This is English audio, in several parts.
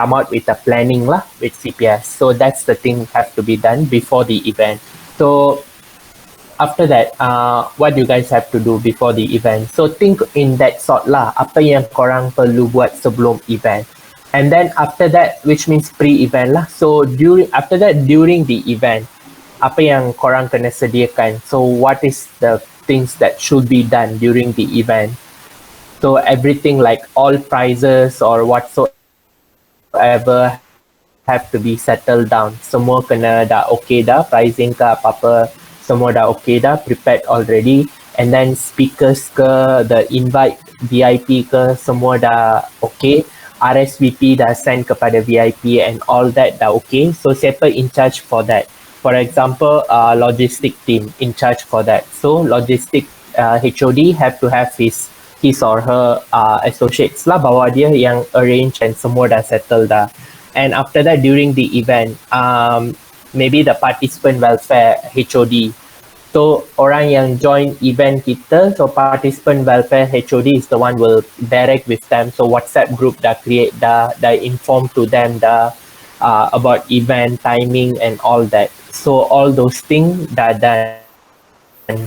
come out with a planning lah with CPS. So that's the thing have to be done before the event. So after that, what you guys have to do before the event? So think in that sort lah, apa yang korang perlu buat sebelum event. And then after that, which means pre-event lah. So during the event, apa yang korang kena sediakan? So what is the things that should be done during the event? So everything like all prizes or whatsoever have to be settled down. Semua kena dah okay dah, pricing ke apa-apa, semua dah okay dah, prepared already. And then speakers ke, the invite VIP ke, semua dah okay. RSVP dah send kepada VIP and all that dah okay. So siapa in charge for that? For example, logistic team in charge for that. So logistic HOD have to have his or her associates lah bawa dia yang arrange and semua dah settle dah. And after that, during the event, maybe the participant welfare HOD. So orang yang join event kita, so participant welfare HOD is the one will direct with them. So WhatsApp group dah create dah inform to them dah about event timing and all that. So all those things dah done.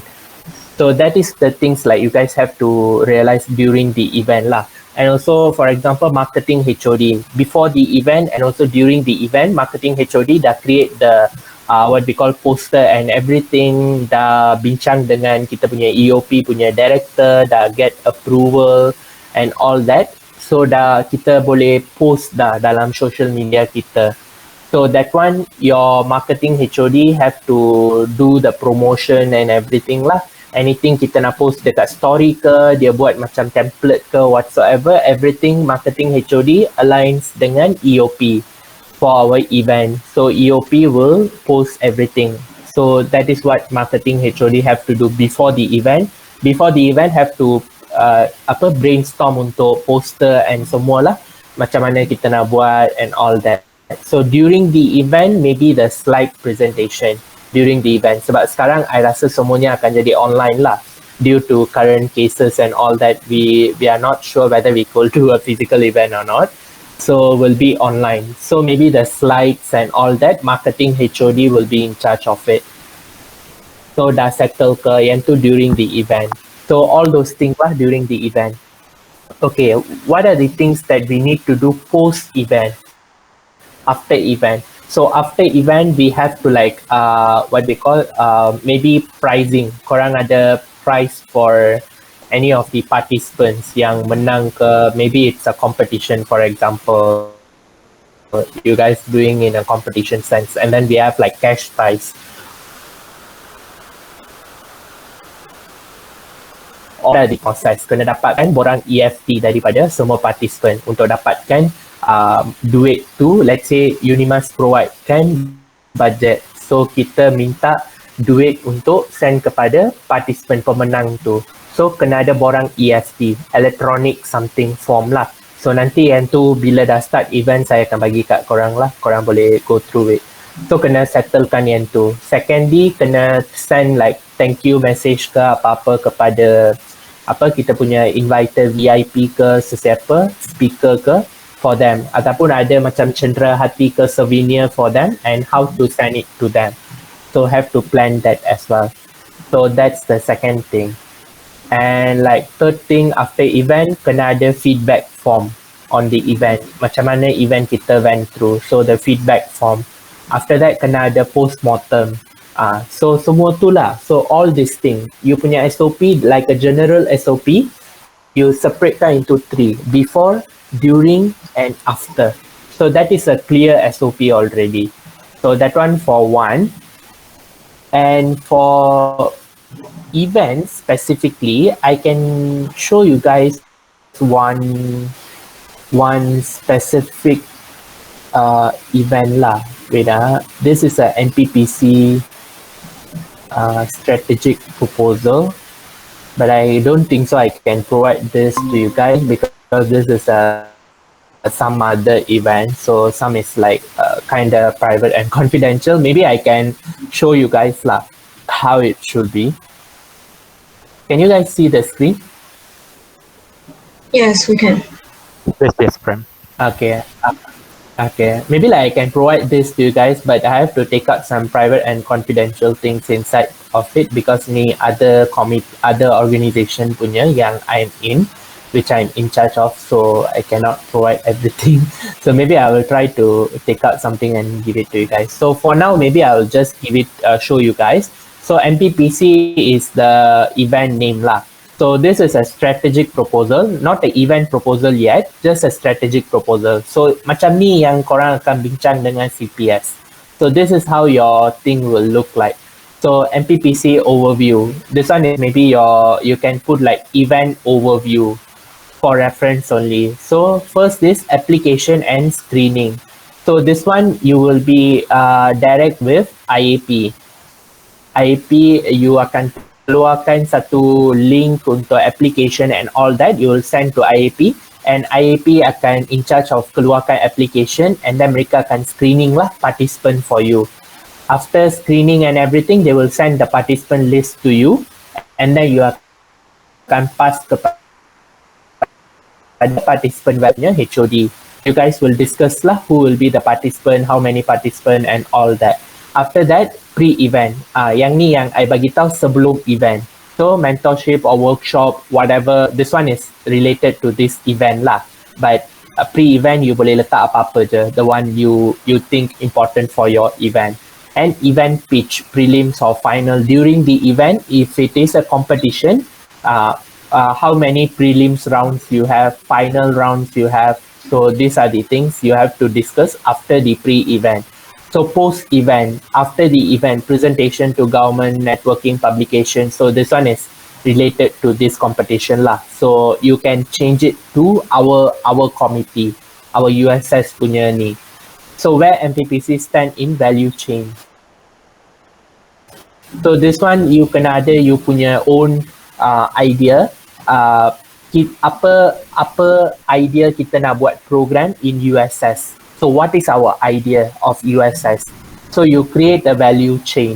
So that is the things like you guys have to realize during the event lah. And also, for example, marketing HOD before the event and also during the event, marketing HOD dah create the what we call poster and everything, dah bincang dengan kita punya EOP punya director, dah get approval and all that. So dah kita boleh post dah dalam social media kita. So that one, your marketing HOD have to do the promotion and everything lah. Anything kita nak post dekat story ke, dia buat macam template ke whatsoever, everything marketing HOD aligns dengan EOP for our event. So EOP will post everything. So that is what marketing HOD have to do before the event. Before the event have to brainstorm untuk poster and semua lah, macam mana kita nak buat and all that. So during the event, maybe the slide presentation during the event. Sebab sekarang I rasa semuanya akan jadi online lah. Due to current cases and all that, we are not sure whether we could do a physical event or not. So will be online. So maybe the slides and all that, marketing HOD will be in charge of it. So dah settle ke yang tu during the event. So all those things lah during the event. Okay, what are the things that we need to do post-event, after event? So after event, we have to like what we call maybe pricing. Korang ada prize for any of the participants yang menang ke, maybe it's a competition, for example. You guys doing in a competition sense, and then we have like cash prize. All the proses kena dapatkan borang EFT daripada semua participant untuk dapatkan duit tu. Let's say Unimas providekan budget, so kita minta duit untuk send kepada participant pemenang tu. So kena ada borang EFT, electronic something form lah. So nanti yang tu bila dah start event, saya akan bagi kat korang lah, korang boleh go through it. So kena settlekan yang tu. Secondly, kena send like thank you message ke apa-apa kepada kita punya invited VIP ke, sesiapa, speaker ke, for them, ataupun ada macam cendera hati ke souvenir for them, and how to send it to them. So have to plan that as well. So that's the second thing. And like third thing, after event, kena ada feedback form on the event. Macam mana event kita went through. So the feedback form. After that, kena ada post-mortem. So semua tu lah. So all these things, you punya SOP, like a general SOP, you separate that into 3. Before, during, and after. So that is a clear SOP already. So that one for one. And for events specifically, I can show you guys one specific event lah. Wait, this is a NPPC strategic proposal, but I don't think so I can provide this to you guys because this is some other event, so some is like kind of private and confidential. Maybe I can show you guys lah how it should be. Can you guys see the screen? Yes, we can. Yes, Prem. Okay. Okay, maybe like I can provide this to you guys, but I have to take out some private and confidential things inside of it because ni other organization punya yang I'm in, which I'm in charge of, so I cannot provide everything. So maybe I will try to take out something and give it to you guys. So for now, maybe I will just give it show you guys. So MPPC is the event name lah. So this is a strategic proposal, not the event proposal yet, just a strategic proposal. So macam ni yang korang akan bincang dengan CPS. So this is how your thing will look like. So MPPC overview. This one is maybe you can put like event overview for reference only. So first is application and screening. So this one you will be direct with IAP. IAP you akan keluarkan satu link untuk application and all that, you will send to IAP, and IAP akan in charge of keluarkan application, and then mereka akan screening lah participant for you. After screening and everything, they will send the participant list to you, and then you akan pass kepada participant webnya HOD. You guys will discuss lah who will be the participant, how many participant and all that. After that, pre-event. Yang ni yang I bagi tahu sebelum event. So mentorship or workshop, whatever, this one is related to this event lah. But pre-event you boleh letak apa-apa je, the one you think important for your event. And event pitch, prelims or final. During the event, if it is a competition, how many prelims rounds you have, final rounds you have. So these are the things you have to discuss after the pre-event. So post-event, after the event, presentation to government, networking, publication. So this one is related to this competition lah. So you can change it to our committee, our USS punya ni. So where MPPC stand in value chain. So this one you kena ada you punya own idea. Apa idea kita nak buat program in USS. So what is our idea of USS? So you create a value chain.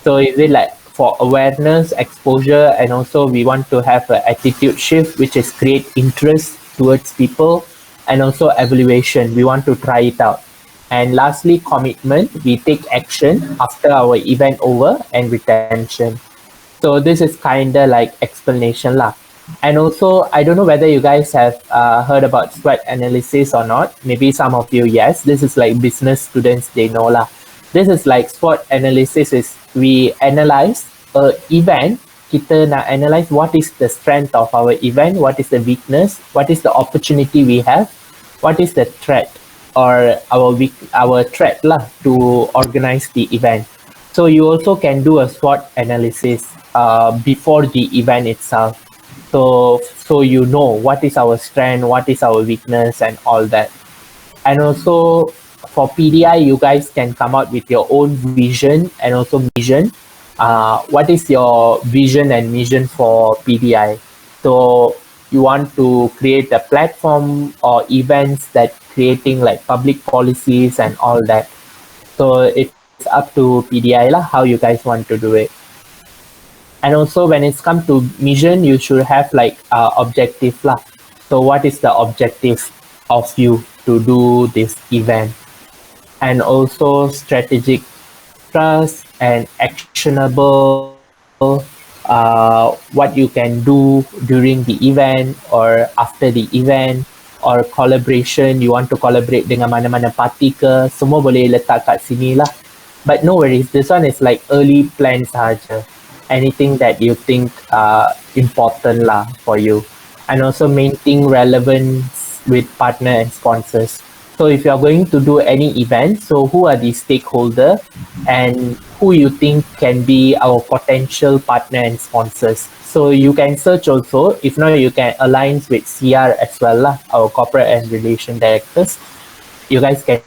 So is it like for awareness, exposure, and also we want to have an attitude shift, which is create interest towards people, and also evaluation. We want to try it out. And lastly, commitment. We take action after our event over, and retention. So this is kinda like explanation lah. And also, I don't know whether you guys have heard about SWOT analysis or not. Maybe some of you, yes. This is like business students, they know lah. This is like SWOT analysis is we analyze a event. Kita nak analyze what is the strength of our event, what is the weakness, what is the opportunity we have, what is the threat or our threat lah to organize the event. So you also can do a SWOT analysis before the event itself. So you know what is our strength, what is our weakness and all that. And also for PDI, you guys can come out with your own vision and also mission. What is your vision and mission for PDI? So you want to create a platform or events that creating like public policies and all that. So it's up to PDI lah how you guys want to do it. And also when it's come to mission, you should have like objective lah. So what is the objective of you to do this event? And also strategic trust and actionable what you can do during the event or after the event, or collaboration, you want to collaborate dengan mana-mana party ke, semua boleh letak kat sini lah. But no worries, this one is like early plan sahaja. Anything that you think important lah for you. And also maintain relevance with partner and sponsors. So if you are going to do any event, so who are the stakeholder and who you think can be our potential partner and sponsors. So you can search also, if not you can align with CR as well lah, our corporate and relation directors. You guys can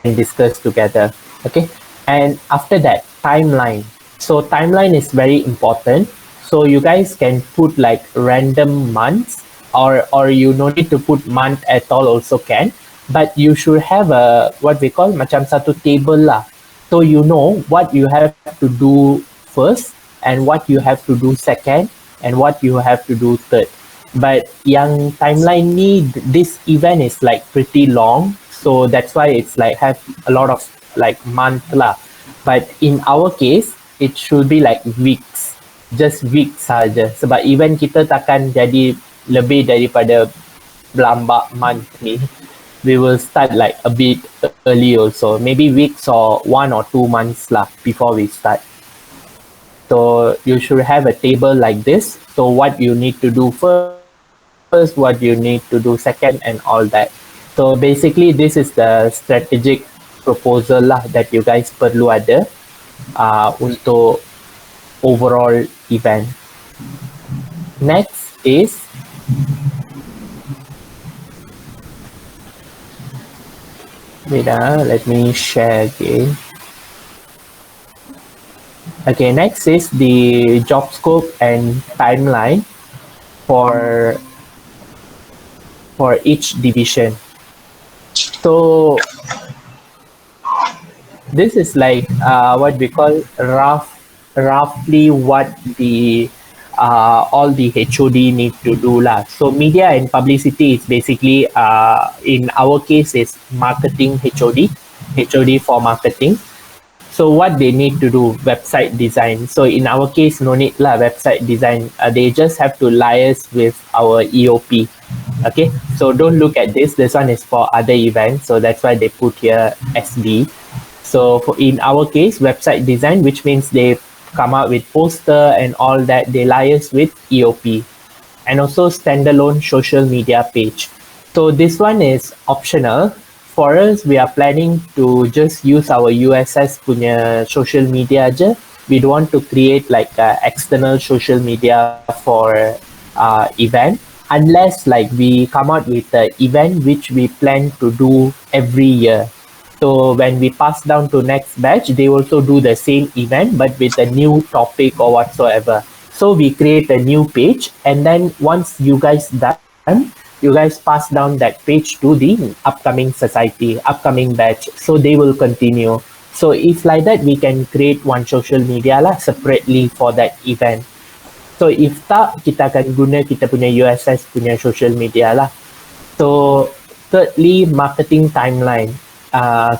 discuss together, okay? And after that, timeline. So timeline is very important. So you guys can put like random months or you no need to put month at all also can. But you should have a what we call macam satu table lah. So you know what you have to do first and what you have to do second and what you have to do third. But yang timeline ni, this event is like pretty long. So that's why it's like have a lot of like month lah. But in our case, it should be like weeks, just weeks saja. Sebab event kita takkan jadi lebih daripada berlambak month ni. We will start like a bit early also, maybe weeks or 1 or 2 months lah before we start. So you should have a table like this. So what you need to do first, what you need to do second, and all that. So basically, this is the strategic proposal lah that you guys perlu ada untuk overall event. Next is let me share again. Okay, next is the job scope and timeline for each division. So this is like what we call roughly what the all the HOD need to do lah. So media and publicity is basically in our case is marketing HOD for marketing. So what they need to do, website design. So in our case, no need lah website design. They just have to liaise with our EOP. Okay, so don't look at this. This one is for other events. So that's why they put here SB. So in our case, website design, which means they come out with poster and all that. They liaise with EOP. And also standalone social media page. So this one is optional. For us, we are planning to just use our USS punya social media aja. We don't want to create like external social media for event unless like we come out with an event which we plan to do every year. So when we pass down to next batch, they also do the same event but with a new topic or whatsoever. So we create a new page, and then once you guys done, you guys pass down that page to the upcoming society, upcoming batch. So they will continue. So if like that, we can create one social media lah separately for that event. So if tak, kita akan guna kita punya USS punya social media lah. So thirdly, marketing timeline,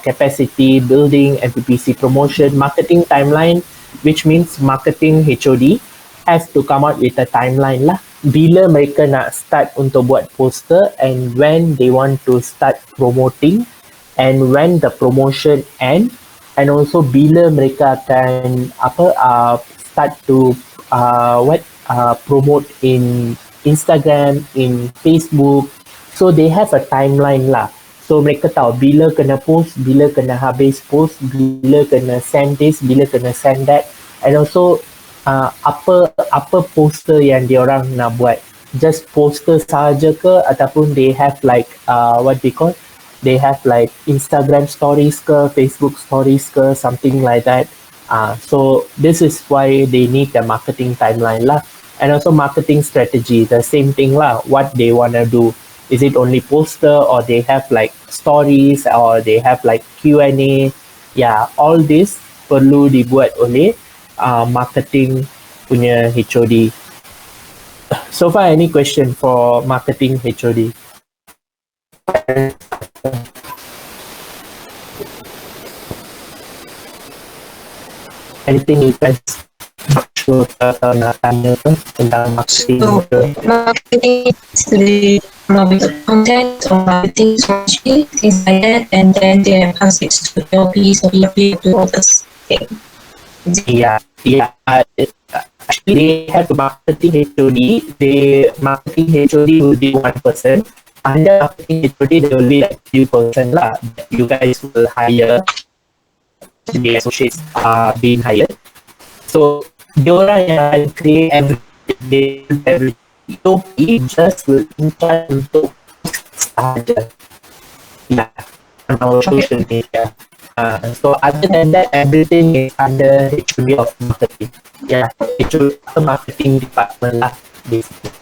capacity building, MPPC promotion, marketing timeline, which means marketing HOD has to come out with a timeline lah. Bila mereka nak start untuk buat poster, and when they want to start promoting, and when the promotion end, and also bila mereka akan start to promote in Instagram, in Facebook. So they have a timeline lah. So mereka tahu bila kena post, bila kena habis post, bila kena send this, bila kena send that, and also apa poster yang diorang nak buat. Just poster sahaja ke, ataupun they have like they have like Instagram stories ke, Facebook stories ke, something like that. So this is why they need the marketing timeline lah. And also marketing strategy, the same thing lah, what they wanna do. Is it only poster, or they have like stories, or they have like Q&A? Yeah, all this perlu dibuat oleh marketing punya HOD. So far, any question for marketing HOD? Anything you guys sure nak tanya tentang marketing? So, marketing is the content or marketing strategy, things like that, and then they pass it to EOP, so EOP do all this thing. Yeah. Actually, they have marketing HOD. The marketing HOD will be one person. Under marketing HOD, there will be like 3% lah that you guys will hire. The associates are being hired. So, diorang yang create everything. EOP just will in charge untuk sahaja. Yeah, on our social media. So other than that, everything is under HOD of marketing. Yeah, HOD marketing department lah, basically.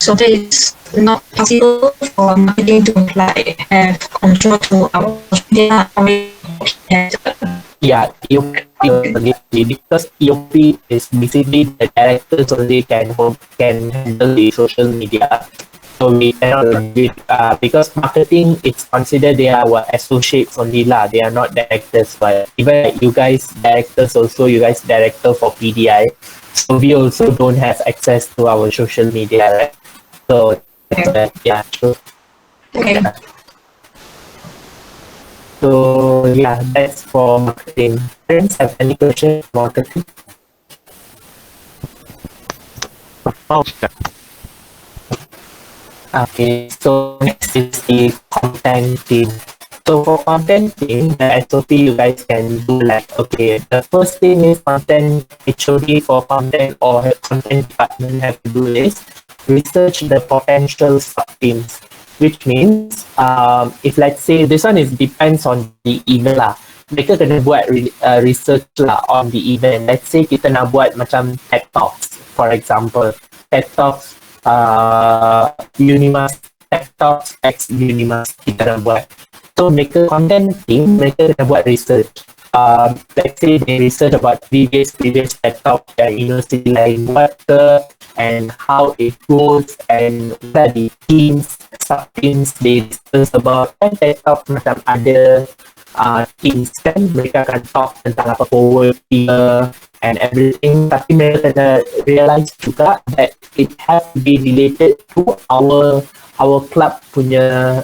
So it is not possible for marketing to like have control to our media or Yeah, EOP because EOP is basically the director, so they can handle the social media. So we cannot do it because marketing, it's considered they are our associates only lah. They are not directors, but even like you guys directors also, you guys director for PDI, so we also don't have access to our social media, right? So yeah, true. Okay. So yeah, that's for marketing. Parents have any questions for marketing? Okay, so next is the content team. So for content team, the SOP you guys can do like, okay, the first thing is content HOD for content or content department have to do is research the potential sub-teams, which means if let's say this one is depends on the event lah. Mereka kena buat research lah on the event. Let's say kita nak buat macam TED Talks, for example. TED Talks Unimas, TED Talks X Unimas kita nak buat. So mereka content team, mereka kena buat research. Let's say they research about previous TED Talk yang universiti lain buat ke, and how it goes, and what are the themes, sub-themes they discuss about. Kan TED Talk macam ada themes kan, mereka akan talk tentang apa forward and everything, tapi mereka kena realize juga that it has to be related to our club punya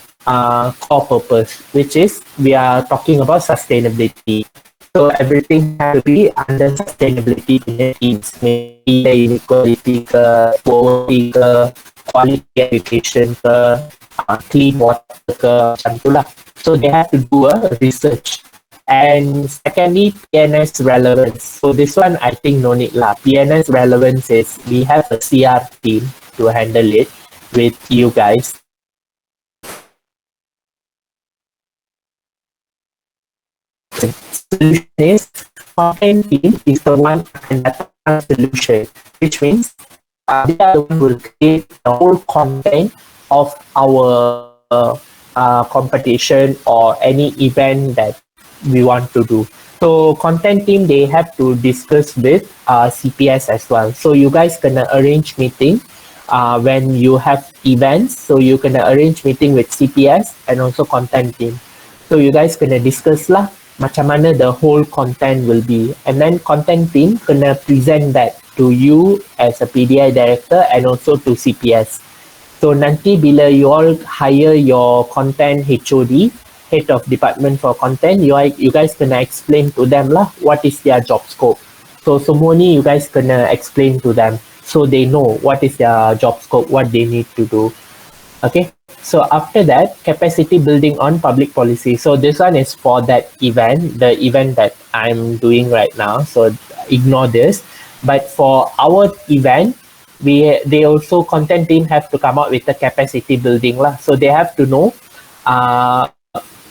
core purpose, which is we are talking about sustainability. So everything has to be under sustainability punya themes, maybe inequality ke, poverty ke, quality education ke, clean water ke, macam tu lah. So they have to do a research. And secondly, PNS relevance. So this one I think no need lah. PNS relevance is we have a CR team to handle it with you guys. Solution is content team is the one and that solution, which means they are the one who will create the whole content of our competition or any event that we want to do. So content team, they have to discuss with CPS as well. So you guys can arrange meeting when you have events. So you can arrange meeting with CPS and also content team. So you guys can discuss lah macam mana the whole content will be, and then content team kena present that to you as a PDI director and also to CPS. So nanti bila you all hire your content HOD, head of department for content, you guys kena explain to them lah what is their job scope. So semua ni you guys kena explain to them so they know what is their job scope, what they need to do. Okay, so after that, capacity building on public policy. So this one is for that event, the event that I'm doing right now. So ignore this. But for our event, they also content team have to come out with the capacity building lah. So they have to know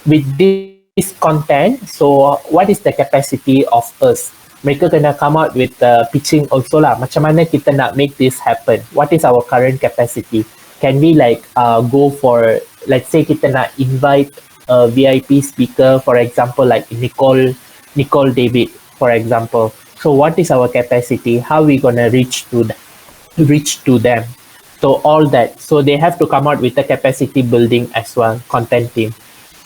with this content, so what is the capacity of us? Mereka kena come out with pitching also lah. Macam mana kita nak make this happen? What is our current capacity? Can we like go for, let's say kita nak invite a VIP speaker, for example, like Nicole David, for example. So what is our capacity? How we gonna reach to them? So all that. So they have to come out with the capacity building as well, content team.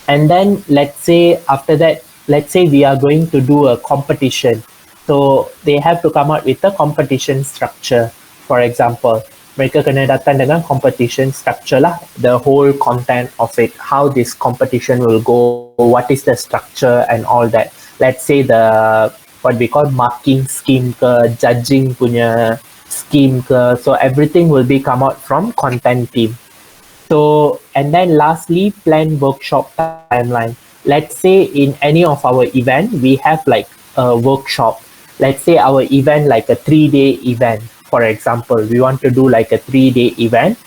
And then let's say after that, let's say we are going to do a competition. So they have to come out with a competition structure. For example, mereka kena datang dengan competition structure lah, the whole content of it, how this competition will go, what is the structure and all that. Let's say the what we call marking scheme ke, judging punya scheme ke, so everything will be come out from content team. So and then lastly, plan workshop timeline. Let's say in any of our event we have like a workshop. Let's say our event like a 3-day event. For example, we want to do like a 3-day event.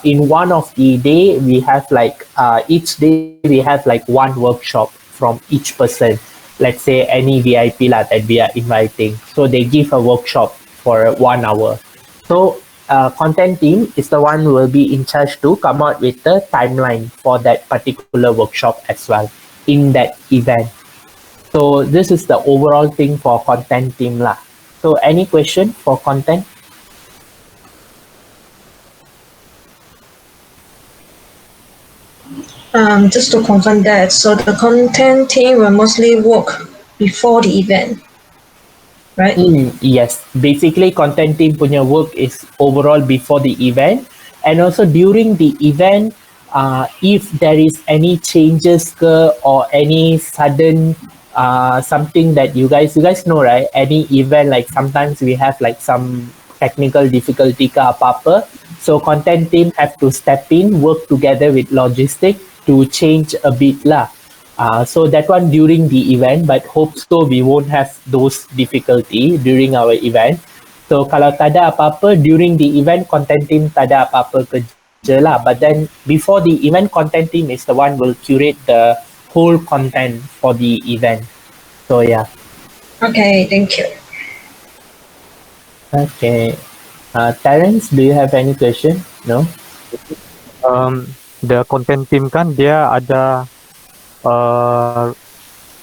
In one of the day, we have like each day we have like one workshop from each person. Let's say any VIP lah that we are inviting. So they give a workshop for 1 hour. So content team is the one who will be in charge to come out with the timeline for that particular workshop as well in that event. So this is the overall thing for content team lah. So any question for content? Just to confirm that, so the content team will mostly work before the event, right? Yes, basically content team punya work is overall before the event, and also during the event, if there is any changes or any sudden something that you guys know, right, any event like sometimes we have like some technical difficulty ke apa-apa, so content team have to step in, work together with logistic to change a bit lah. So that one during the event, but hope so we won't have those difficulty during our event. So kalau tak ada apa-apa during the event, content team tak ada apa-apa kerja lah. But then before the event, content team is the one will curate the whole content for the event. So yeah. Okay, thank you. Okay. Terence, do you have any question? No? The content team kan dia ada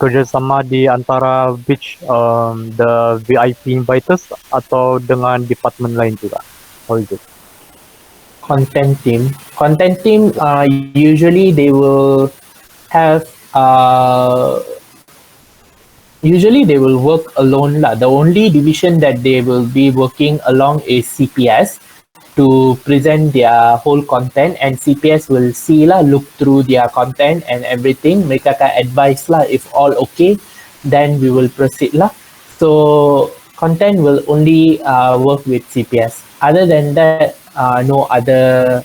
kerjasama di antara the VIP inviters atau dengan department lain juga. How is it? Content team usually they will have usually they will work alone lah. The only division that they will be working along is CPS to present their whole content, and CPS will see lah, look through their content and everything. Mereka akan advise lah, if all okay, then we will proceed lah. So content will only work with CPS. Other than that, no other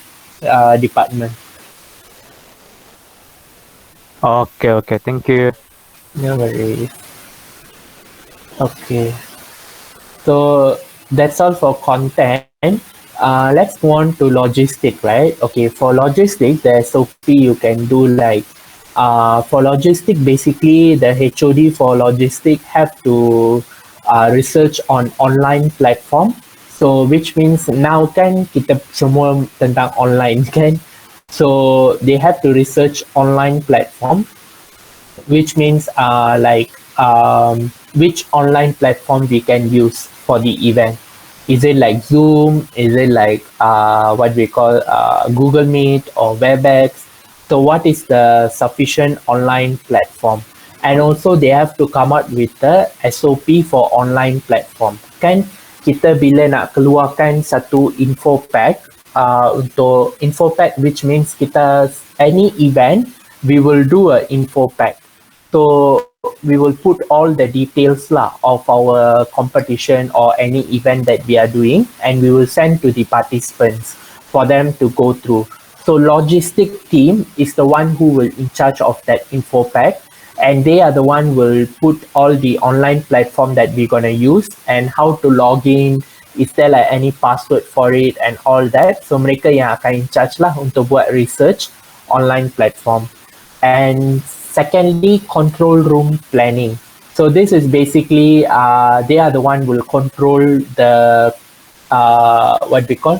department. Okay, thank you. No worries. Okay. So that's all for content. Let's move on to logistic, right? Okay, for logistic, the SOP you can do like for logistic, basically the HOD for logistic have to research on online platform. So which means now kan kita semua tentang online kan. So they have to research online platform, which means which online platform we can use for the event. Is it like Zoom? Is it like what we call Google Meet or WebEx? So what is the sufficient online platform? And also they have to come up with the SOP for online platform. Kan kita bila nak keluarkan satu info pack, untuk info pack, which means kita any event we will do a info pack. So we will put all the details lah of our competition or any event that we are doing, and we will send to the participants for them to go through. So logistic team is the one who will in charge of that info pack, and they are the one will put all the online platform that we're gonna use and how to log in. Is there like any password for it and all that? So mereka yang akan in charge lah untuk buat research online platform. And secondly, control room planning. So this is basically they are the one will control the what we call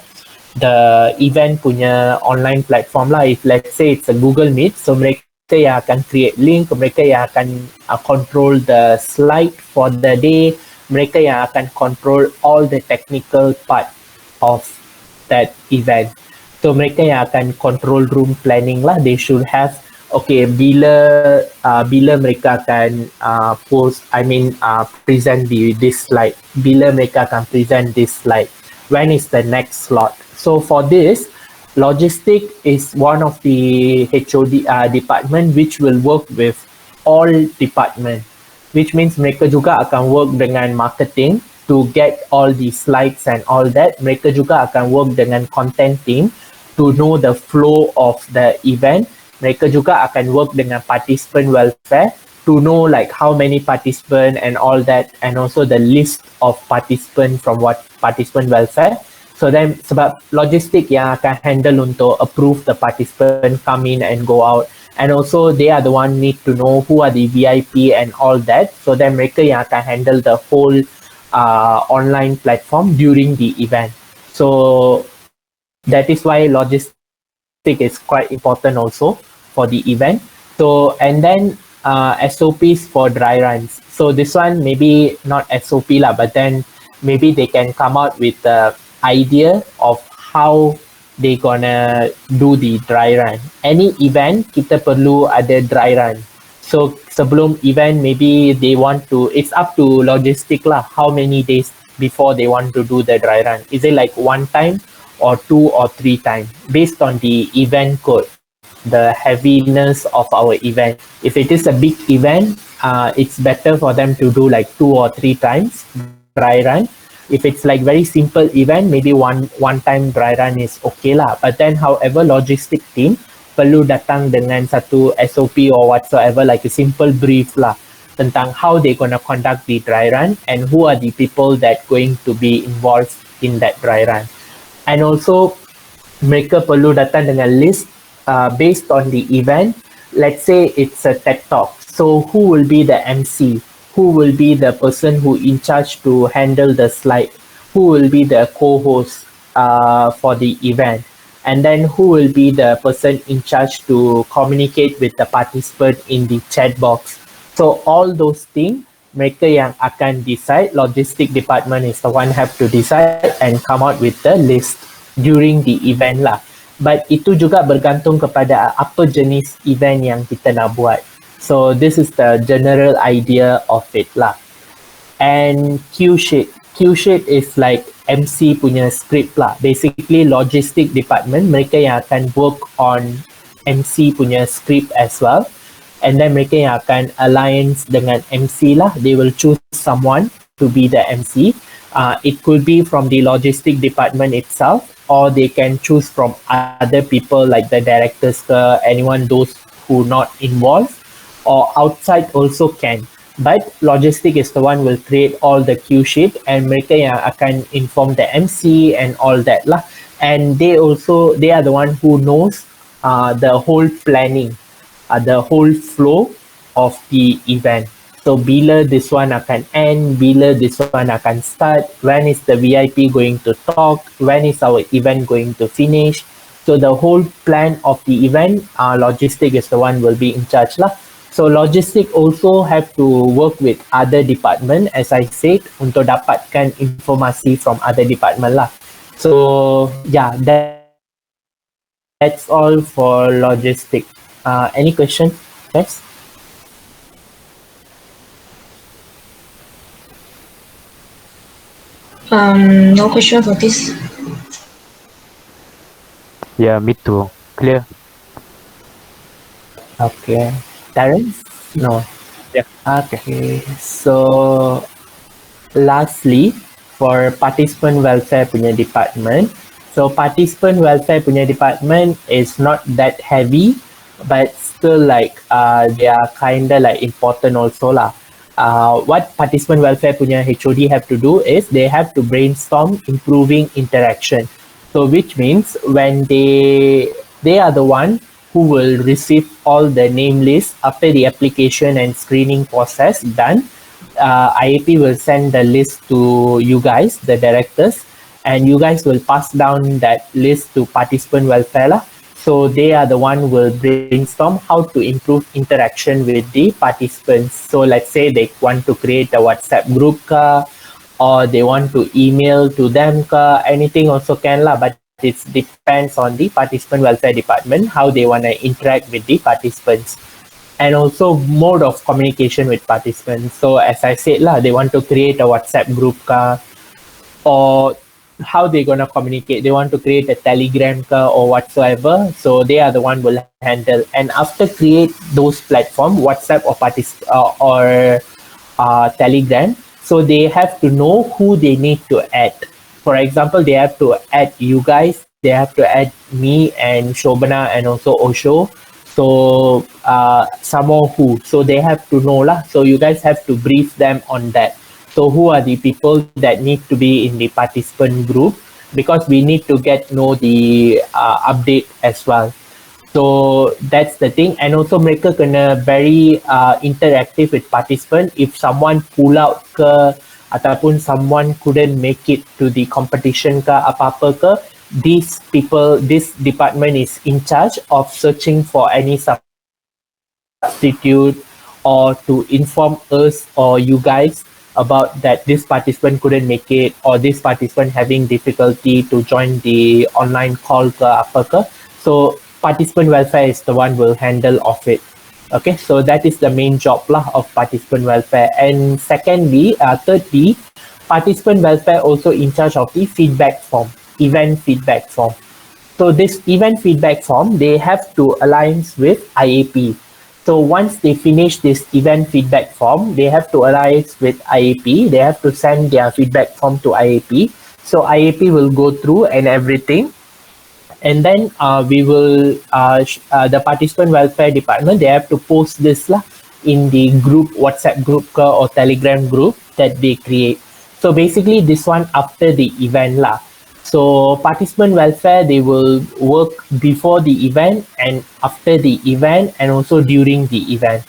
the event punya online platform lah. If let's say it's a Google Meet, so mereka yang akan create link, mereka yang akan control the slide for the day, mereka yang akan control all the technical part of that event. So mereka yang akan control room planning lah. They should have okay bila mereka akan present this slide, bila mereka akan present this slide, when is the next slot. So for this, logistic is one of the HOD department which will work with all department, which means mereka juga akan work dengan marketing to get all the slides and all that. Mereka juga akan work dengan content team to know the flow of the event. Mereka juga akan work dengan participant welfare to know like how many participant and all that, and also the list of participant from what participant welfare. So then sebab logistik yang akan handle untuk approve the participant come in and go out, and also they are the one need to know who are the VIP and all that. So then mereka yang akan handle the whole online platform during the event. So that is why logistic is quite important also for the event. So and then SOPs for dry runs. So this one maybe not SOP lah, but then maybe they can come out with the idea of how they gonna do the dry run. Any event kita perlu ada dry run. So sebelum event maybe they want to, it's up to logistic lah, how many days before they want to do the dry run. Is it like one time or two or three times based on the event code, the heaviness of our event. If it is a big event, it's better for them to do like 2 or 3 times dry run. If it's like very simple event, maybe one time dry run is okay lah. But then however logistic team perlu datang dengan satu SOP or whatsoever, like a simple brief lah tentang how they gonna conduct the dry run and who are the people that going to be involved in that dry run. And also mereka perlu datang dengan list based on the event. Let's say it's a TED Talk. So who will be the MC? Who will be the person who in charge to handle the slide? Who will be the co-host for the event? And then who will be the person in charge to communicate with the participant in the chat box? So all those things, mereka yang akan decide, logistic department is the one have to decide and come out with the list during the event lah. But itu juga bergantung kepada apa jenis event yang kita nak buat. So this is the general idea of it lah. And Q sheet is like MC punya script lah. Basically logistic department, mereka yang akan work on MC punya script as well. And then mereka yang akan alliance dengan MC lah. They will choose someone to be the MC. It could be from the logistic department itself, or they can choose from other people like the directors, anyone those who not involved, or outside also can. But logistic is the one will create all the cue sheet and mereka yang akan inform the MC and all that lah. And they are the one who knows the whole planning, the whole flow of the event. So bila this one akan end, bila this one akan start, when is the VIP going to talk, when is our event going to finish. So the whole plan of the event, logistic is the one will be in charge lah. So logistic also have to work with other department, as I said, untuk dapatkan informasi from other department lah. So yeah, that's all for logistic. Any question, guys? No question for this. Yeah, me too. Clear. Okay. Terence? No. Yeah. Okay. So lastly, for participant welfare punya department. So participant welfare punya department is not that heavy, but still like they are kinda like important also lah. What participant welfare punya HOD have to do is they have to brainstorm improving interaction. So which means when they are the one who will receive all the name lists after the application and screening process done. IAP will send the list to you guys, the directors, and you guys will pass down that list to participant welfare lah. So they are the one who will brainstorm how to improve interaction with the participants. So let's say they want to create a WhatsApp group or they want to email to them anything also can lah, but it depends on the participant welfare department, how they want to interact with the participants. And also mode of communication with participants. So as I said lah, they want to create a WhatsApp group or how they gonna communicate. They want to create a Telegram or whatsoever. So they are the one will handle. And after create those platform, WhatsApp or Telegram, so they have to know who they need to add. For example, they have to add you guys, they have to add me and Shobana and also Osho. So some more who. So they have to know lah. So you guys have to brief them on that. So who are the people that need to be in the participant group? Because we need to know the update as well. So that's the thing. And also mereka kena very interactive with participant. If someone pull out ataupun someone couldn't make it to the competition apa-apa this department is in charge of searching for any substitute or to inform us or you guys about that this participant couldn't make it, or this participant having difficulty to join the online call ke apa ke. So participant welfare is the one will handle of it. Okay, so that is the main job lah of participant welfare. And secondly, thirdly, participant welfare also in charge of the feedback form, event feedback form. So this event feedback form, they have to align with IAP. So once they finish this event feedback form, they have to align with IAP. They have to send their feedback form to IAP. So IAP will go through and everything, and then we will the participant welfare department, they have to post this lah in the group, WhatsApp group or Telegram group that they create. So basically this one after the event lah. So participant welfare, they will work before the event and after the event and also during the event.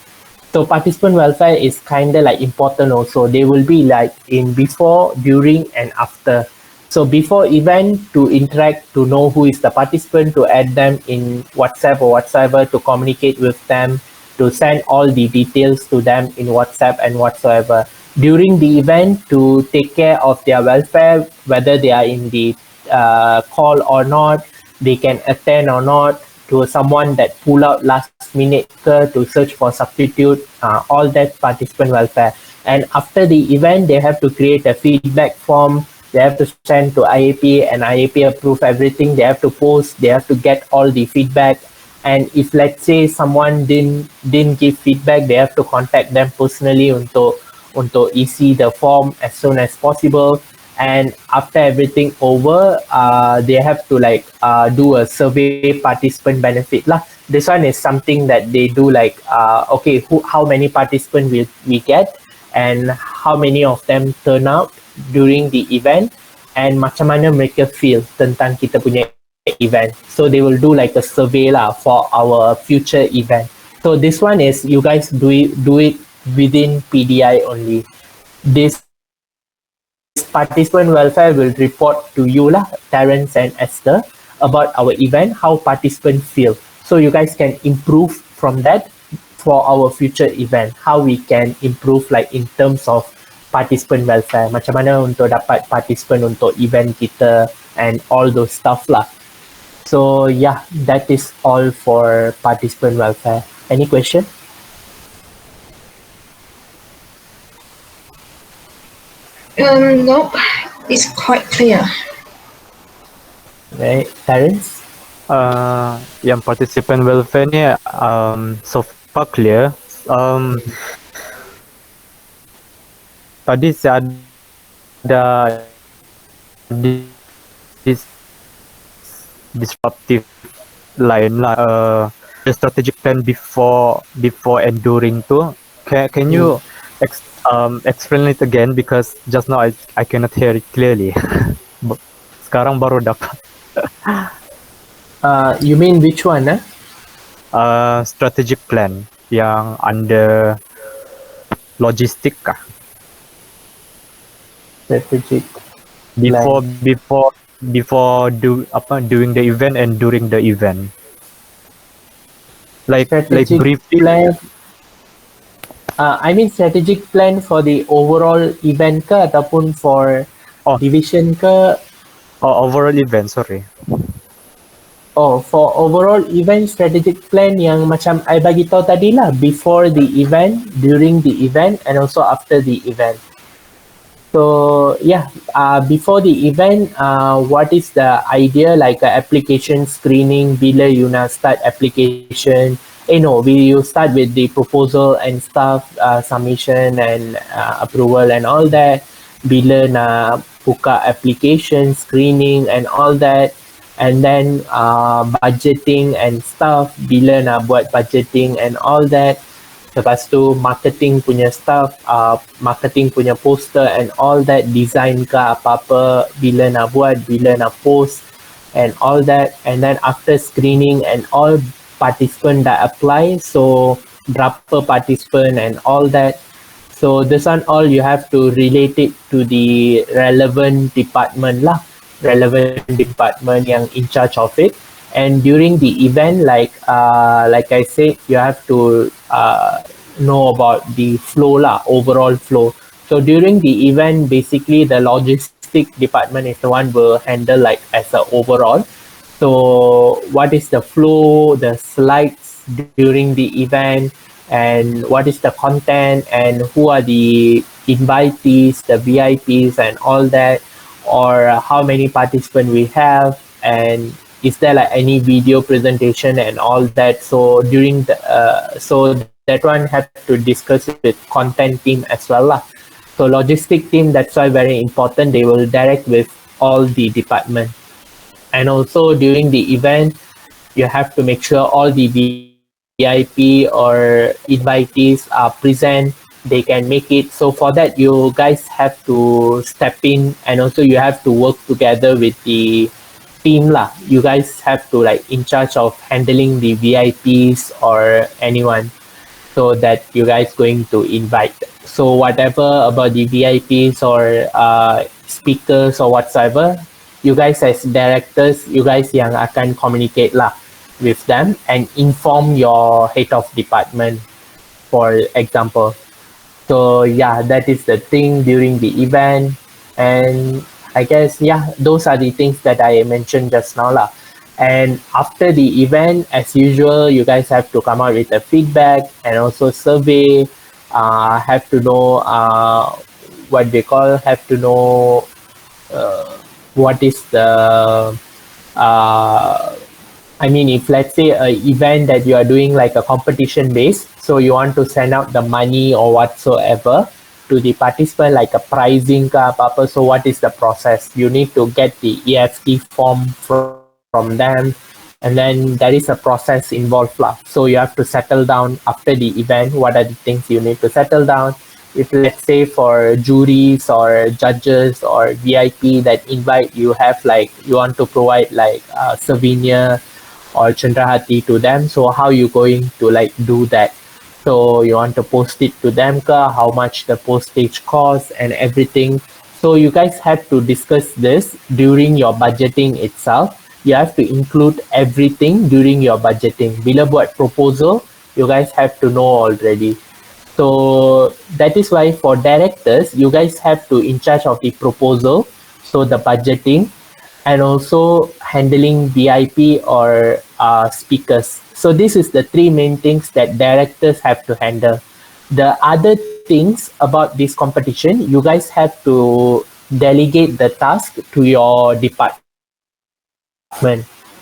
So participant welfare is kind of like important also. They will be like in before, during and after. So before event, to interact, to know who is the participant, to add them in WhatsApp or whatsoever, to communicate with them, to send all the details to them in WhatsApp and whatsoever. During the event, to take care of their welfare, whether they are in the call or not, they can attend or not, to someone that pull out last minute to search for substitute, all that participant welfare. And after the event, they have to create a feedback form. They have to send to IAP and IAP approve everything. They have to post. They have to get all the feedback. And if let's say someone didn't give feedback, they have to contact them personally untuk isi the form as soon as possible. And after everything over, they have to like do a survey participant benefit lah. This one is something that they do like okay, how many participants will we get and how many of them turn out during the event, and macam mana mereka feel tentang kita punya event. So they will do like a survey lah for our future event. So this one is you guys do it within PDI only. This participant welfare will report to you lah, Terence and Esther, about our event, how participants feel. So you guys can improve from that for our future event, how we can improve like in terms of participant welfare, macam mana untuk dapat participant untuk event kita and all those stuff lah. So yeah, that is all for participant welfare. Any question? Nope, it's quite clear. Right, Terence? Yang participant welfare ni so far clear. Tadi saya ada disruptive line lah. The strategic plan before and during tu. Can you explain it again, because just now I cannot hear it clearly. Sekarang baru dapat. You mean which one? Strategic plan yang under logistik kah? Strategic before doing the event and during the event, like briefly plan. I mean strategic plan for the overall event ke ataupun for division ke? Overall event, sorry. For overall event strategic plan yang macam I bagi tahu tadi lah, before the event, during the event and also after the event. So yeah, before the event, what is the idea, like application screening, bila you nak start application, you start with the proposal and stuff, submission and approval and all that, bila nak buka application, screening and all that, and then budgeting and stuff, bila nak buat budgeting and all that. Lepas tu marketing punya stuff, marketing punya poster and all that, design ke apa-apa, bila nak buat, bila nak post and all that. And then after screening and all, participant dah apply, so berapa participant and all that. So this one all you have to relate it to the relevant department lah, relevant department yang in charge of it. And during the event, like I said, you have to know about the flow lah, overall flow. So during the event, basically the logistic department is the one will handle like as a overall. So what is the flow, the slides during the event, and what is the content, and who are the invitees, the VIPs, and all that, or how many participants we have, and is there like any video presentation and all that. So during the so that one have to discuss it with content team as well lah. So logistic team, that's why very important. They will direct with all the department. And also during the event, you have to make sure all the VIP or invitees are present, they can make it. So for that, you guys have to step in, and also you have to work together with the team lah. You guys have to like in charge of handling the VIPs or anyone, so that you guys going to invite. So whatever about the VIPs or speakers or whatsoever, you guys as directors, you guys yang akan communicate lah with them and inform your head of department, for example. So yeah, that is the thing during the event. And I guess, yeah, those are the things that I mentioned just now lah. And after the event, as usual, you guys have to come out with a feedback and also survey. Have to know what they call, have to know what is the I mean, if let's say a event that you are doing like a competition base, so you want to send out the money or whatsoever to the participant, like a pricing ke apa-apa. So what is the process? You need to get the EFT form from them, and then there is a process involved lah. So you have to settle down after the event. What are the things you need to settle down? If let's say for juries or judges or VIP that invite, you have like you want to provide like a souvenir or Chandrahati to them. So how you going to like do that? So you want to post it to them ka, how much the postage costs and everything. So you guys have to discuss this during your budgeting itself. You have to include everything during your budgeting. Bila buat proposal, you guys have to know already. So that is why for directors, you guys have to in charge of the proposal, so the budgeting, and also handling VIP or speakers. So this is the three main things that directors have to handle. The other things about this competition, you guys have to delegate the task to your department.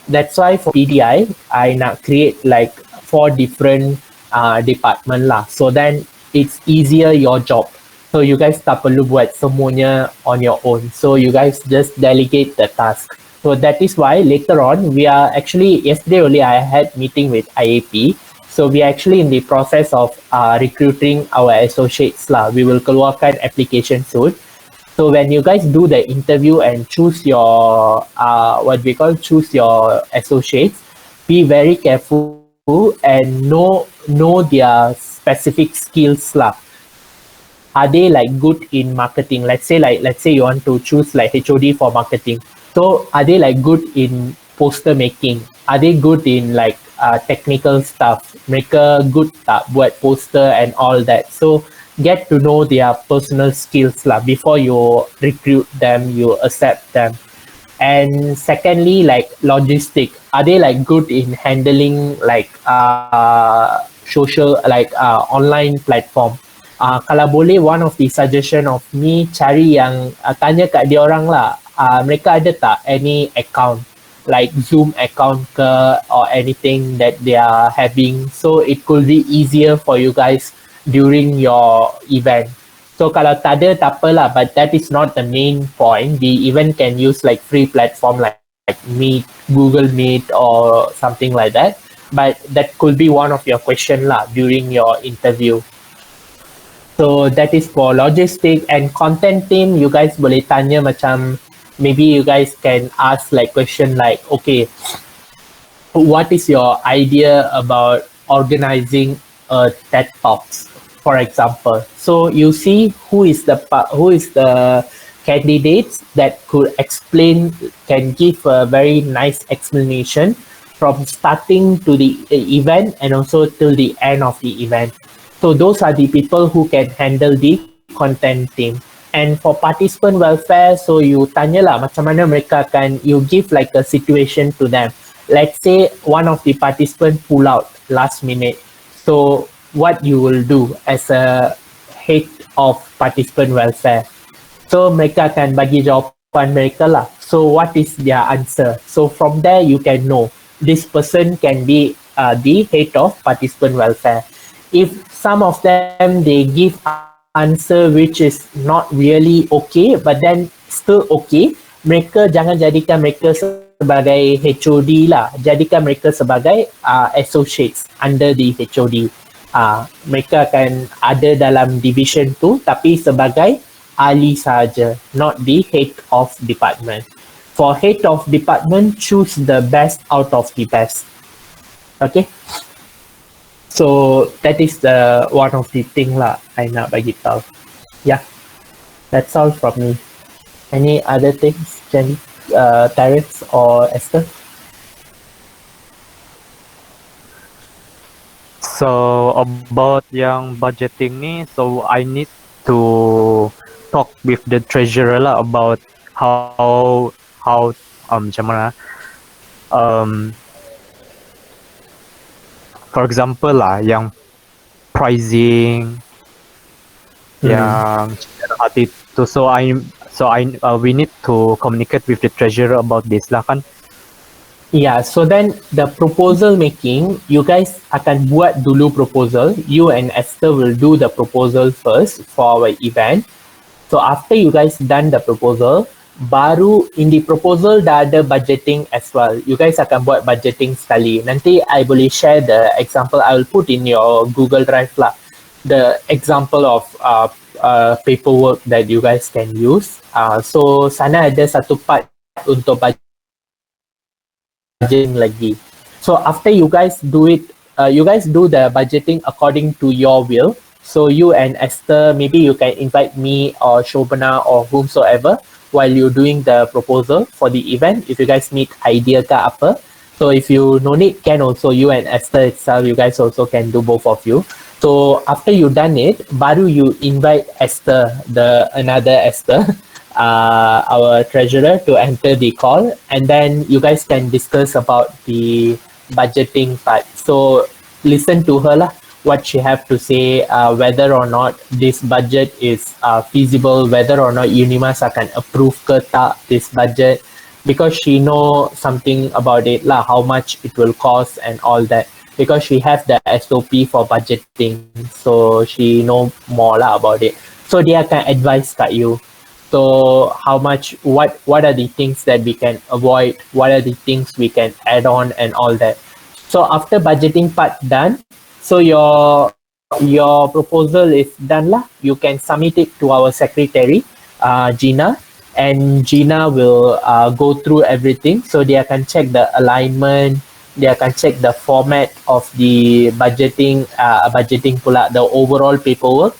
That's why for PDI, I nak create like 4 different department lah. So then it's easier your job. So you guys tak perlu buat semuanya on your own. So you guys just delegate the task. So that is why later on we are actually, yesterday only I had meeting with IAP. So we are actually in the process of recruiting our associates lah. We will keluarkan application soon. So when you guys do the interview and choose your choose your associates, be very careful and know their specific skills lah. Are they like good in marketing? Let's say you want to choose like HOD for marketing. So are they like good in poster making? Are they good in like technical stuff? Mereka good tak buat poster and all that? So get to know their personal skills lah before you recruit them, you accept them. And secondly, like logistic, are they like good in handling like social, like online platform? Kalau boleh, one of the suggestion of me, cari yang tanya kat dia orang lah, mereka ada tak any account like Zoom account ke or anything that they are having, so it could be easier for you guys during your event. So kalau tak ada, tak apalah, but that is not the main point. The event can use like free platform like Meet, Google Meet or something like that, but that could be one of your question lah during your interview. So that is for logistic. And content team, you guys boleh tanya macam, maybe you guys can ask like question like, okay, what is your idea about organizing a TED Talks, for example? So you see who is the candidates that could explain, can give a very nice explanation from starting to the event and also till the end of the event. So those are the people who can handle the content team. And for participant welfare, so you tanya lah macam mana mereka akan, you give like a situation to them. Let's say one of the participant pull out last minute. So what you will do as a head of participant welfare? So mereka akan bagi jawapan mereka lah. So what is their answer? So from there you can know this person can be the head of participant welfare. If some of them they give answer which is not really okay, but then still okay, mereka jangan jadikan mereka sebagai HOD lah. Jadikan mereka sebagai associates under the HOD. Mereka akan ada dalam division tu tapi sebagai ahli sahaja, not the head of department. For head of department, choose the best out of the best. Okay? So that is the one of the thing lah I nak bagi tahu. Yeah, that's all from me. Any other things, Jenny, Terence or Esther? So about yang budgeting ni, so I need to talk with the treasurer lah about how macam mana. For example lah, yang pricing, yang hati tu. So we need to communicate with the treasurer about this lah kan. Yeah, so then the proposal making, you guys akan buat dulu proposal. You and Esther will do the proposal first for our event. So after you guys done the proposal, baru in the proposal dah ada budgeting as well. You guys akan buat budgeting sekali. Nanti I boleh share the example. I will put in your Google Drive lah. The example of paperwork that you guys can use. So sana ada satu part untuk budgeting lagi. So after you guys do it, you guys do the budgeting according to your will. So you and Esther, maybe you can invite me or Shobana or whomsoever while you're doing the proposal for the event. If you guys need idea ke apa. So if you no need, can also you and Esther itself, you guys also can do both of you. So after you done it, baru you invite Esther, another Esther, our treasurer, to enter the call, and then you guys can discuss about the budgeting part. So listen to her lah, what she have to say, whether or not this budget is feasible, whether or not Unimas akan approve ke tak this budget, because she know something about it lah, how much it will cost and all that, because she have the SOP for budgeting, so she know more lah about it. So dia akan advise kat you. So how much, what are the things that we can avoid, what are the things we can add on and all that. So after budgeting part done, so your proposal is done lah. You can submit it to our secretary, Gina, and Gina will go through everything. So they can check the alignment, they can check the format of the budgeting pula, the overall paperwork,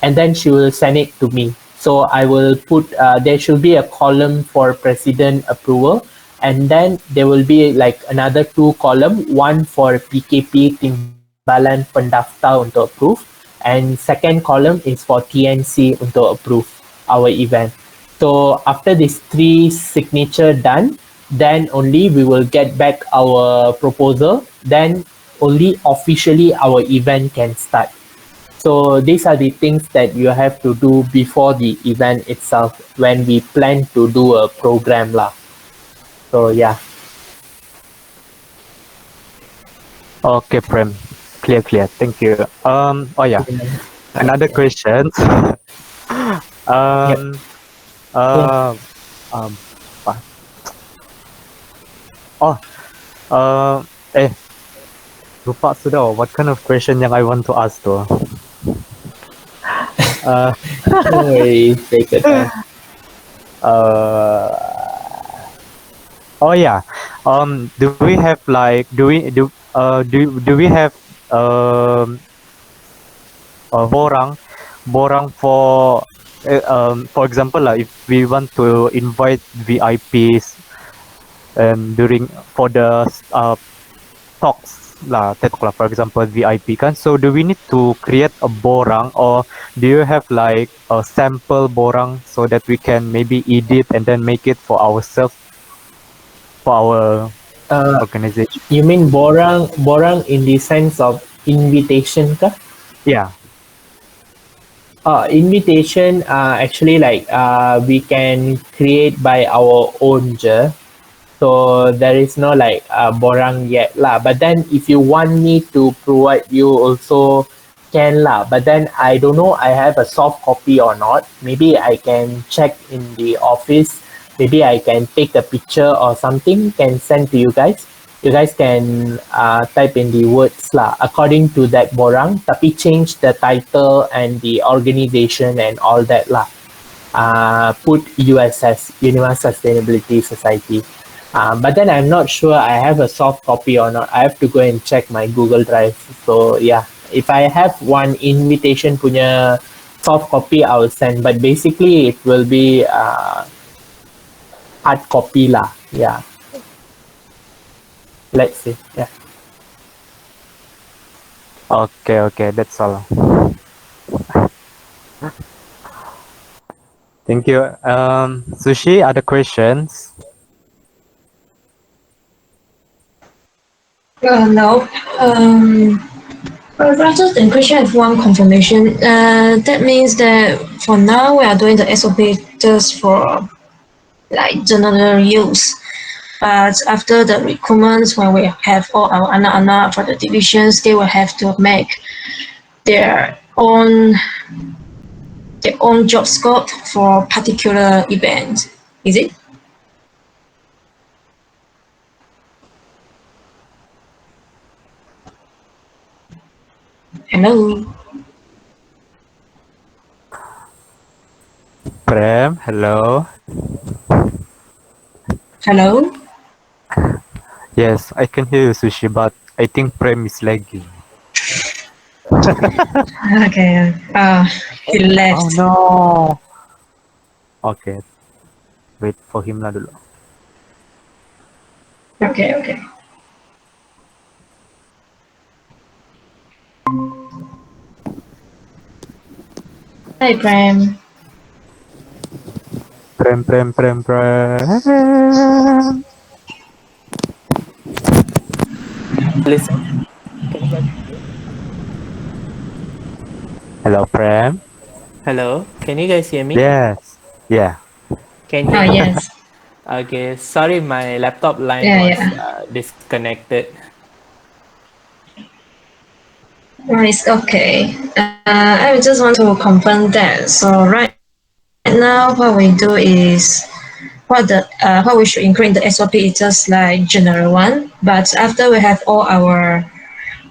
and then she will send it to me. So I will put, there should be a column for president approval, and then there will be like another 2 column, one for PKP timbalan pendaftar untuk approve, and second column is for TNC untuk approve our event. So after these 3 signature done, then only we will get back our proposal, then only officially our event can start. So these are the things that you have to do before the event itself when we plan to do a program lah. So yeah. Okay, Prem. Clear. Thank you. Oh yeah. Another question. Lupa sudah. What kind of question yang I want to ask tu? Take it time. Oh yeah. Do we have like do we have borang for example lah, if we want to invite VIPs during for the talks lah TikTok lah, for example VIP kan. So do we need to create a borang, or do you have like a sample borang so that we can maybe edit and then make it for ourselves, for our Uh, organization? you mean borang in the sense of invitation kah? Yeah. Invitation actually like we can create by our own je. So there is no like borang yet lah. But then if you want me to provide you also can lah. But then I don't know I have a soft copy or not. Maybe I can check in the office. Maybe I can take a picture or something can send to you guys. You guys can type in the words lah according to that borang. Tapi change the title and the organization and all that lah. Put USS, Universal Sustainability Society. But then I'm not sure I have a soft copy or not. I have to go and check my Google Drive. So yeah, if I have one invitation punya soft copy, I will send. But basically, it will be hard copy lah. Yeah, let's see. Yeah. Okay, okay, that's all. Thank you. Sushi, other questions? No. Rather than question, I have one confirmation. That means that for now we are doing the SOP just for like general use. But after the recruitments, when we have all our anak-anak for the divisions, they will have to make their own job scope for particular event. Is it? Hello. Prem, hello. Hello. Yes, I can hear you, Sushi, but I think Prem is lagging. Okay. He Oh left. no. Okay, wait for him lah dulu. Okay. Okay. Hi, Prem. Prem. Listen. Can you guys hear me? Hello, Prem. Hello. Can you guys hear me? Yes. Yeah. Can you hear me? Yes. Okay. Sorry, my laptop line Yeah, was yeah. disconnected. It's okay. I just want to confirm that. So right now, what we do is what we should include in the SOP is just like general one. But after we have all our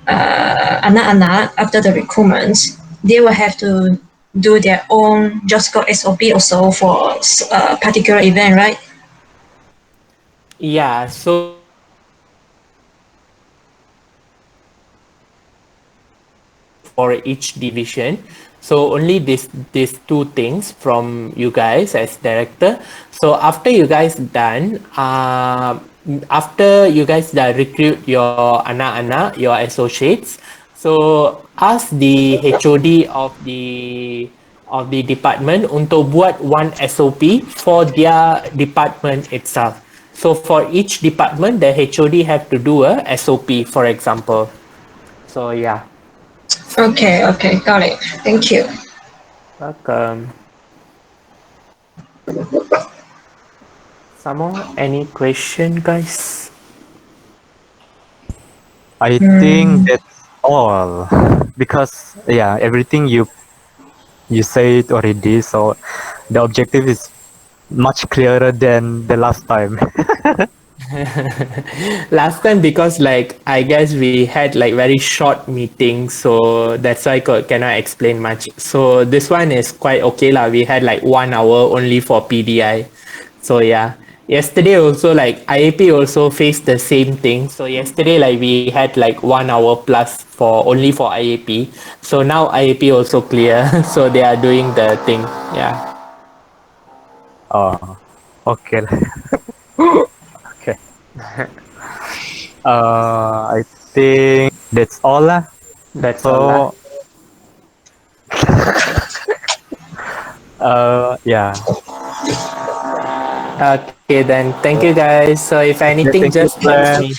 anak-anak after the recruitment, they will have to do their own just code SOP also for a particular event, right? Yeah. So for each division. So only these two things from you guys as director. So after you guys done, after you guys dah recruit your anak-anak, your associates, so ask the HOD of the department untuk buat one SOP for their department itself. So for each department, the HOD have to do a SOP, for example. So yeah. Okay, okay, got it. Thank you. Welcome. Some more? Any question, guys? I think that's all. Because yeah, everything you said already, so the objective is much clearer than the last time. Last time because like I guess we had like very short meetings, so that's why cannot explain much. So this one is quite okay lah. We had like 1 hour only for PDI. So yeah. Yesterday also like IAP also faced the same thing. So yesterday like we had like 1 hour plus for only for IAP. So now IAP also clear. So they are doing the thing. Yeah. Oh, okay. Okay. I think that's all lah. That's all lah. So yeah. Okay then. Thank you guys. So if Okay, anything, thank you, just text friend. me.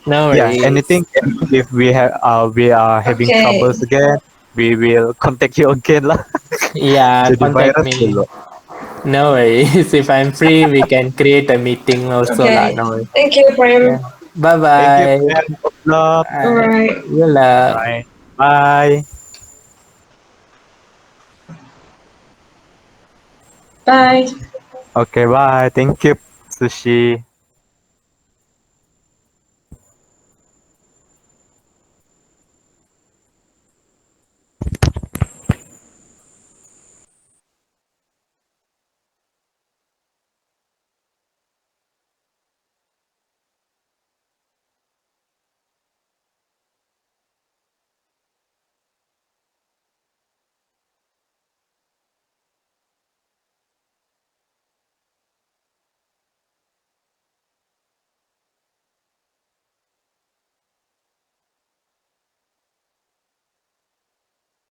No Yeah, worries. anything if we are having Okay. troubles again, we will contact you again lah. Yeah, Jadi contact virus me. dulu. No worries. If I'm free, we can create a meeting also lah. Okay. No worries. Thank you, Yeah. Prem. Bye Thank you, bye. friend. Good luck. All right. Good luck. Bye. Bye. Bye. Okay, bye. Thank you, Sushi.